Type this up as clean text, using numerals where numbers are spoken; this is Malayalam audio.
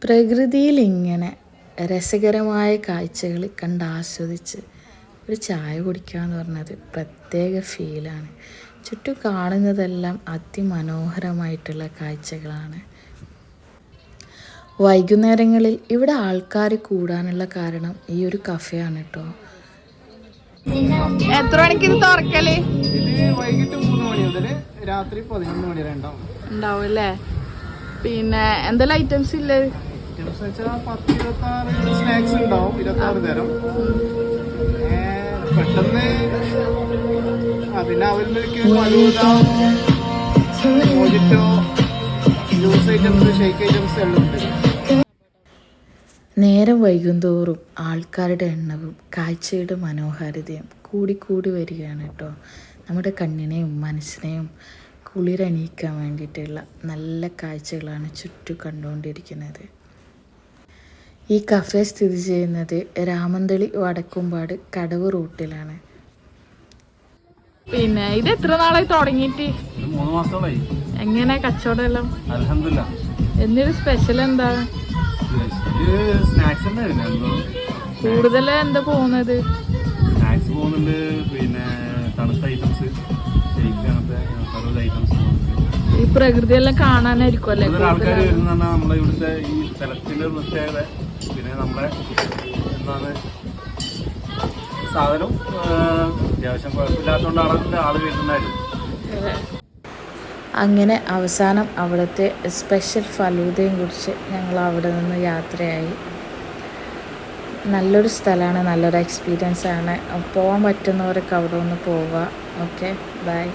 പ്രകൃതിയിൽ ഇങ്ങനെ രസകരമായ കാഴ്ചകൾ കണ്ടാസ്വദിച്ച് ഒരു ചായ കുടിക്കുക എന്ന് പറഞ്ഞത് പ്രത്യേക ഫീലാണ്. ചുറ്റും കാണുന്നതെല്ലാം അതിമനോഹരമായിട്ടുള്ള കാഴ്ചകളാണ്. വൈകുന്നേരങ്ങളിൽ ഇവിടെ ആൾക്കാർ കൂടാനുള്ള കാരണം ഈ ഒരു കഫേയാണ് കേട്ടോ. എത്ര മണിക്ക് ഇത് തുറക്കല്? ഇത് വൈകിട്ട് 3 മണി മുതൽ രാത്രി 11 മണി വരെ ഉണ്ടാവും അല്ലേ? പിന്നെ എന്തെല്ലാം ഐറ്റംസ് ഇല്ലേ? ഐറ്റംസ് വെച്ചാൽ 10-26 സ്നാക്സ് ഉണ്ടാവും, 26 തരം. പെട്ടെന്ന് പിന്നെ അവൽ milk, falooda, mojito, juice items, shake items എല്ലാം ഉണ്ട്. നേരം വൈകുന്തോറും ആൾക്കാരുടെ എണ്ണവും കാഴ്ചയുടെ മനോഹാരിതയും കൂടിക്കൂടി വരികയാണ് കേട്ടോ. നമ്മുടെ കണ്ണിനെയും മനസ്സിനെയും കുളിരണിയിക്കാൻ വേണ്ടിയിട്ടുള്ള നല്ല കാഴ്ചകളാണ് ചുറ്റും കണ്ടുകൊണ്ടിരിക്കുന്നത്. ഈ കഫേ സ്ഥിതി ചെയ്യുന്നത് രാമന്തളി വടക്കുംപാട് കടവ് റൂട്ടിലാണ്. പിന്നെ ഇത് എത്ര നാളായി തുടങ്ങിയിട്ട്? 3 മാസത്തോളായി. എങ്ങനെ കച്ചവടം എല്ലാം? അൽഹംദുലില്ലാ. എന്തൊരു സ്പെഷ്യൽ എന്താ? സ്നാക്സ് കൂടുതൽ എന്താ പോകുന്നത്? സ്നാക്സ് പോകുന്നുണ്ട്, പിന്നെ തണുത്ത ഐറ്റംസ്, ഷേക്ക്, അങ്ങനത്തെ പല ഐറ്റംസ് പോകുന്നുണ്ട്. ഈ പ്രകൃതി എല്ലാം കാണാനായിരിക്കും അല്ലേ ആൾക്കാർ വരുന്ന നമ്മളെ ഇവിടുത്തെ ഈ സ്ഥലത്തിന്റെ പ്രത്യേകത. പിന്നെ നമ്മളെ എന്താണ് സാധനം അത്യാവശ്യം കുഴപ്പമില്ലാത്തതുകൊണ്ടാണ് ആള് വരുന്നുണ്ടായിരുന്നു. അങ്ങനെ അവസാനം അവിടുത്തെ സ്പെഷ്യൽ ഫലൂദയും കുറിച്ച് ഞങ്ങൾ അവിടെ നിന്ന് യാത്രയായി. നല്ലൊരു സ്ഥലമാണ്, നല്ലൊരു എക്സ്പീരിയൻസ് ആണ്. പോകാൻ പറ്റുന്നവരൊക്കെ അവിടെ ഒന്ന് പോവുക. Okay, by.